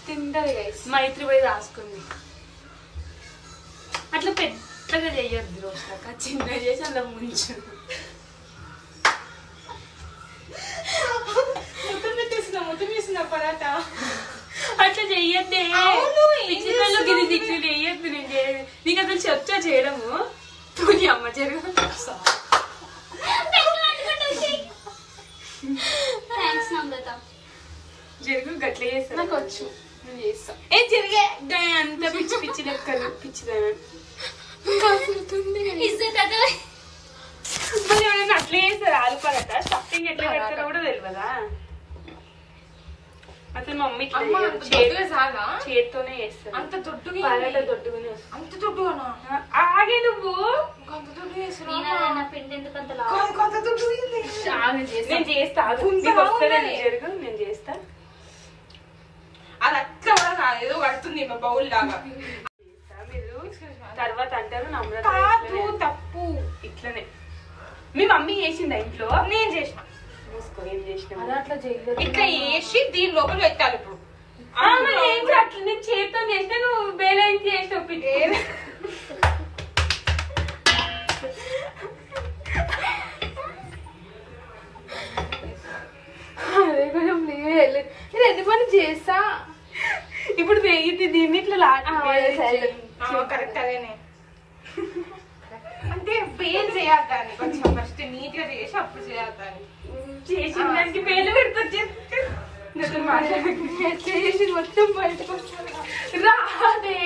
తింటది గైస్. మైత్రి పోయి రాసుకుంది. అట్లా పెద్దగా చెయ్యొద్దు రోజులాక, చిన్నగా చేసి అలా ముంచు. మొత్తం వేసిన పరాటా అట్లా చెయ్యొద్దే. పిచ్చిలో గిరి దిక్కులు చెయ్యొద్దు. నేను చేయను. నీకు అసలు చెప్తా చేయడము. నీ అమ్మ జరుగు. జరుగు గట్ల చేస్తా. నాకు వచ్చు, నేను చేస్తా. ఏ జరిగే అంత పిచ్చి పిచ్చి లెక్కలు పిచ్చిదానా అట్లా చేస్తారు. ఆలు పరాట స్టఫింగ్ ఎట్లా పెడతారో కూడా తెలియదా? అసలు మా మమ్మీ చేత్తోనే చేస్తారు. అంత దొడ్డుగా పరాట దొడ్డుగానే వస్తుంది. అంత దొడ్డుగానా? ఆగే నువ్వు అంత దొడ్డుగా చేస్తారు. నేను చేస్తా. జరుగు నేను చేస్తా. అది అట్లా కూడా కాదు, ఏదో కడుతుంది మా బౌల్ లాగా. మీరు తర్వాత అంటారు కాదు తప్పు. ఇట్లనే మీ మమ్మీ చేసిందా ఇంట్లో? నేను చేసిన. ఏం చేసిన అట్లా చేయలేదు. ఇట్లా వేసి దీని లోపల పెట్టాలి. ఇప్పుడు నేను కూడా అట్లా నేను చేతితో చేస్తే నువ్వు బేలైన్ చేసి ఒప్పితే అదే కొంచెం నేను ఎందుకు పని చేస్తా. ఇప్పుడు వేగితే దీన్ని ఇట్లా కరెక్ట్ అదేనే. అంటే బేల్ చేయాలి దాన్ని కొంచెం ఫస్ట్ నీట్ గా చేసి అప్పుడు చేయాలి దాన్ని. చేసిన దానికి పేర్లు పెడతా. చేసి మొత్తం బయటకు రాదే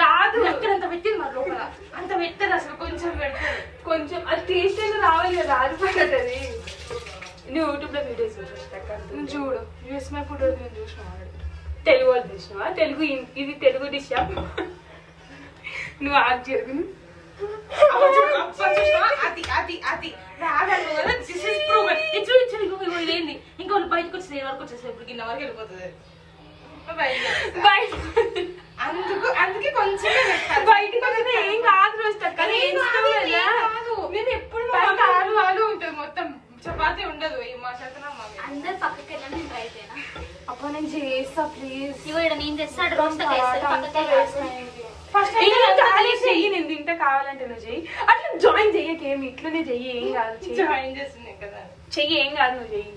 రాదు. అంత పెట్టింది మరి లోపల అంత పెట్టారు. అసలు కొంచెం పెడతారు. కొంచెం అది టేస్ట్ అయినా రావాలి కదా, రాలిపోతుంది. నువ్వు యూట్యూబ్ లో వీడియోస్ చూడు. యూఎస్ మై ఫుడ్ నేను చూసిన. తెలుగు వాళ్ళు చూసినావా? తెలుగు ఇది తెలుగు డిష్. నువ్వు ఆకు జరుగును ఇదేంది ఇంకా వాళ్ళు బయటకు వచ్చేది వరకు వచ్చేసి ఇప్పుడు కింద వరకు వెళ్ళిపోతుంది. అందుకే కొంచెం బయటకు వస్తే ఏం కాదు. నేను ఎప్పుడు ఆలు ఆలు ఉంటుంది మొత్తం, చపాతీ ఉండదు. మా చేతన అందరు పక్కకి వెళ్ళండి, నేను ట్రై చేయనా? అప్పుడు నేను చేస్తా ప్లీజ్. నేను చేస్తాడు రోస్ట్ నేను తింటే కావాలంటే నువ్వు చెయ్యి. అట్లా జాయిన్ చెయ్యకేమి, ఇట్లనే చెయ్యి. ఏం కాదు. జాయిన్ చేస్తున్నాయి కదా, చెయ్యి. ఏం కాదు, నువ్వు చెయ్యి.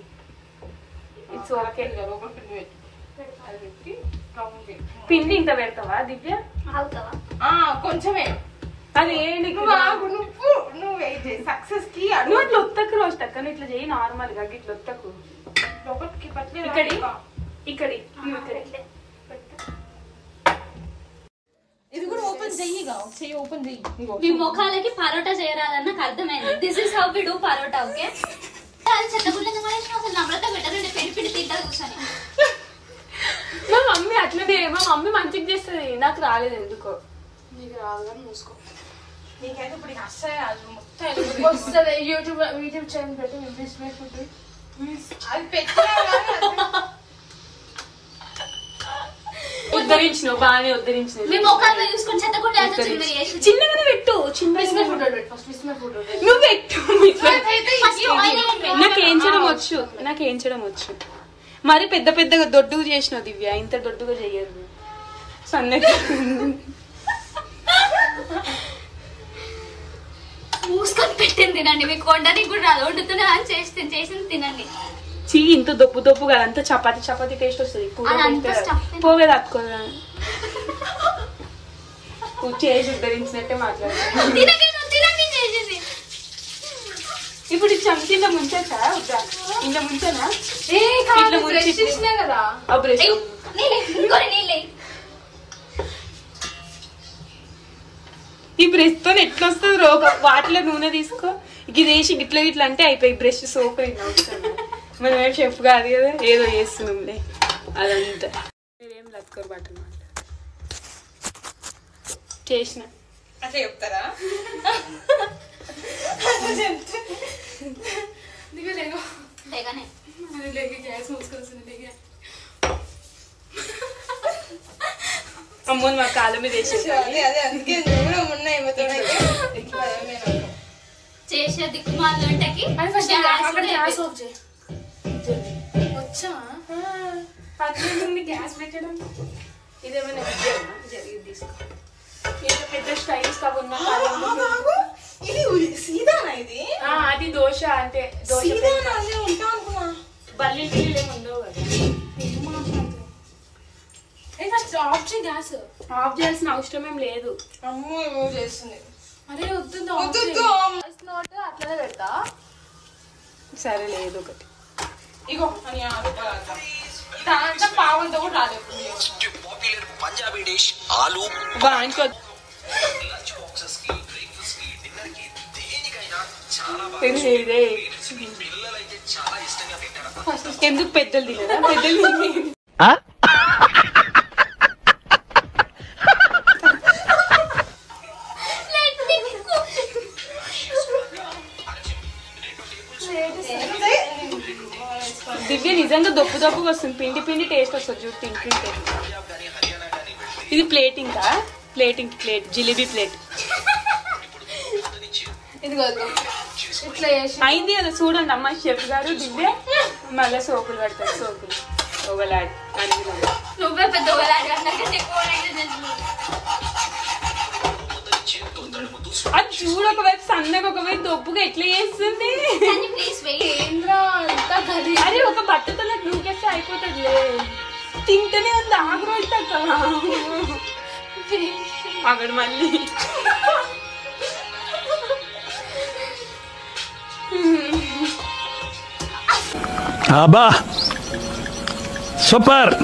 It's okay. పిండి ఇంత పెడతావా దివ్య? కొంచెమే. అది నువ్వు వెయిట్ చేయి. సక్సెస్ కి నువ్వు అట్లా ఒత్తకు రోజు తక్కను ఇట్లా చెయ్యి. నార్మల్ గా ఇట్లా ఒత్తకు. ఇక్కడి ఇది కూడా ఓపెన్ చెయ్యిగా. చెయ్యి ఓపెన్ చెయ్యి. మీ ముఖాలకి పరోటా చేయరాదని నాకు అర్థమైంది. This is how we do parotta. Okay చెత్తగుళ్ళని అసలు నమ్రత పెట్టాలంటే పెడి పెడి తింటా కూర్చొని. మా మమ్మీ అట్లనే. మా మమ్మీ మంచిగా చేస్తుంది. నాకు రాలేదు ఎందుకో. నీకు రాదు కానీ మూసుకో. నీకైతే ఇప్పుడు అస్సలు మొత్తం వస్తుంది. యూట్యూబ్ ఛానల్ పెట్టి అది పెట్టి ఉద్ధరించినావు, బాగానే ఉద్ధరించినావు. మీ ముఖాలు చూసుకొని చెత్తగుండి చిన్నగానే పెట్టు. నువ్వు పెట్టు. నాకేంచడం వచ్చు. మరి పెద్ద పెద్దగా దొడ్డుగా చేసినావు దివ్య. ఇంత దొడ్డుగా చెయ్యదు. సన్నగా మూసుకొని పెట్టింది తినండి. మీకు వండడానికి కూడా రాదు, వండుతున్నా అని చేసింది తినండి. చీ ఇంత దొప్పు దొప్పు కదా, అంత చపాతి టేస్ట్ వస్తుంది. పోవేది అతుకోదా చేసి ఉద్ధరించినట్టే మాట్లాడుతుంది. ఇప్పుడు ఈ చంకీలో ముంచా వద్దా? ఇంట్లో ముంచానా? కదా ఈ బ్రష్ తో ఎట్లా వస్తుంది రోగ? వాటిలో నూనె తీసుకో, ఇది వేసి గిట్ల గిట్ల అంటే అయిపోయి బ్రష్ సోప్ అయింది. మనం ఏం షెఫ్ కాదు కదా, ఏదో చేస్తున్నాంలే. అదంతా మీరేం లత్కోరు బట్టలు చేసిన అట్లా చెప్తారా? గ్యాస్ మూసుకోవాల్సింది. అమ్మో మా కాళ్ళ మీద వేసేసి చేసే దిక్కుమాల వంటకి వచ్చా అందులో గ్యాస్ పెట్టడం ఇదేమైనా జరిగి తీసుకో ఇంత పెద్ద స్టైల్స్ కావున్నా ఇది సీదానా ఇది అది దోశ అంటే దోశ బల్లి బిల్లి ఏమి ఉండవు కదా ఆఫ్ చేయి గ్యాస్ ఆఫ్ చేయాల్సిన అవసరం ఏం లేదు అమ్మో ఏమో చేస్తుంది అరే వద్దు అట్లనే పెడతా సరే లేదు ఒకటి ఇగో అని దాంట్లో పావంతా కూడా రాలేదు పాపులర్ పంజాబీ డిష్ ఆలు ఇంకో లంచ్ బాక్సెస్ కి బ్రేక్ఫాస్ట్ కి డిన్నర్ కి దేనికైనా చాలా ఇదే పిల్లలైతే చాలా ఇష్టంగా తింటారు. ఎందుకు పెద్దలు తినదా పెద్దలు తిని దివ్య నిజంగా దొప్పు దొప్పుగా వస్తుంది పిండి పిండి టేస్ట్ వస్తుంది చూడు తింటుంటే ఇది ప్లేటింగ్ ప్లేట్ జిలేబీ ప్లేట్ ఇది ఇట్లా చేసి అయింది కదా చూడండి అమ్మ షెఫ్ గారు దివ్య మళ్ళీ సోకులు పడతారు సోకులు ఒకలాడి నువ్వే పెద్ద అది చూడు ఒకవైపు సన్నగా ఒకవైపు దొప్పుగా ఎట్లా చేస్తుంది ప్లీజ్ అరే ఒక బట్టతో నాకు నూకేస్తే అయిపోతుంది తింటనే ఉంది ఆగు రోజు తక్కువ అక్కడ మళ్ళీ అబ్బా సూపర్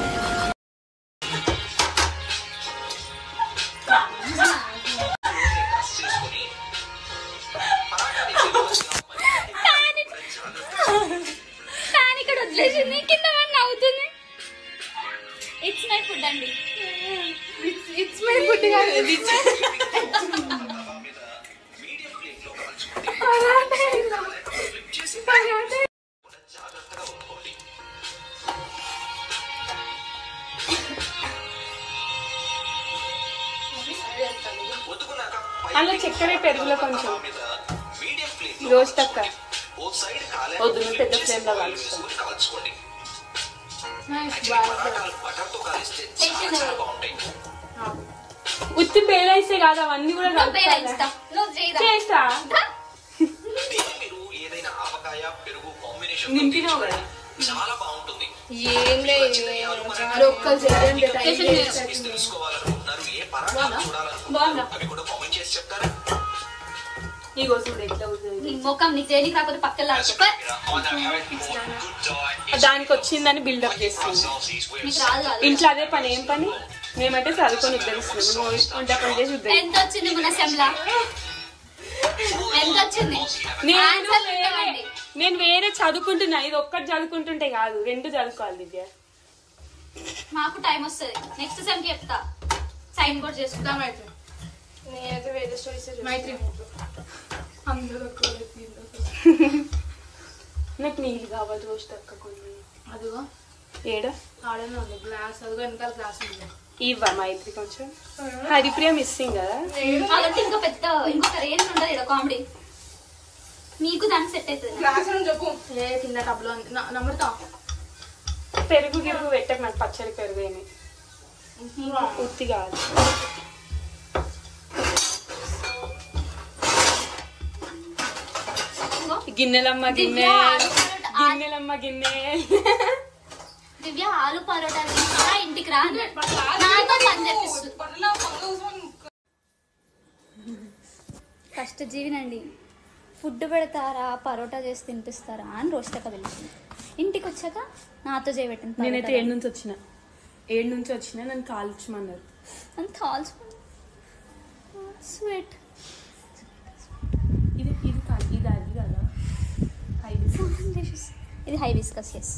ఇక్కడ వదిలేసింది కింద అవుతుంది ఇట్స్ మై ఫుడ్ అండి ఇట్స్ మై ఫుడ్ కాదు అలా చక్కెర పెరుగులో కొంచెం రోజు తక్క వద్దు నువ్వు పెద్ద ఫ్లేమ్ లో కాల్చుకోండి ఉత్తి పేరైతే కాదు అవన్నీ కూడా చేస్తా నింపినావు కదా చాలా బాగుంటుంది. ఏం లేదు ఒక్కరు తెలుసుకోవాలనుకుంటున్నారు ఏ పరాఠాలు చూడాలనుకుంటున్నారు అవి కూడా కామెంట్ చేసి చెప్తారా? ఈ కోసం ఎట్లా నీ ముఖం నీ చేయడానికి రాకపోతే పక్కన దానికి వచ్చిందని బిల్డప్ చేస్తుంది నీకు రాదు కాదు ఇంట్లో అదే పని ఏం పని మేమైతే చదువుకొని ఉద్ధరిస్తున్నాం వంట పని చేసి ఉద్ధరి ఎంత వచ్చింది మన సెమ్లా ఎంత వచ్చింది నేను వేరే చదువుకుంటున్నా ఇది ఒక్కటి చదువుకుంటుంటే కాదు రెండు చదువుకోవాలి దివ్య మాకు టైం వస్తుంది నెక్స్ట్ సెమ్ కి చెప్తా సైన్ కూడా చేసుకుంటాం అయితే నేనైతే వేరే స్టోరీస్ మైత్రి అందరూ నాకు నీళ్ళు కావాలి రోజు తక్కువ కొన్ని అదిగో ఏడ ఆడనే ఉంది గ్లాస్ అదిగో వెనకాల గ్లాస్ ఉంది ఇవ్వ మైత్రి కొంచెం హరిప్రియ మిస్సింగ్ కదా అలాంటి ఇంకో పెద్ద ఇంకొక రేంజ్ ఉండదు ఇక్కడ కామెడీ నీకు దానికి సెట్ అవుతుంది గ్లాస్ అని చెప్పు ఏ కింద టబ్లో నమ్ముతా పెరుగు గిరుగు పెట్టక నాకు పచ్చడి పెరుగు ఏమి ఉత్తి కాదు గిన్నెలమ్మ గిన్నె గిన్నెలమ్మ గిన్నె దివ్య ఆలు పరోటా తింటా ఇంటికి రా నాతో పని చేపిస్తుంది కష్టజీవినండి ఫుడ్ పెడతారా పరోటా చేసి తినిపిస్తారా అని రోస్టక పిలిచింది ఇంటికి వచ్చాక నాతో చేయబెట్టింది నేనైతే ఏడు నుంచి వచ్చిన నన్ను కాల్చమన్నారు అంత హాల్స్ స్వీట్ ఇది అది కదా ఇది హై విస్కస్ ఎస్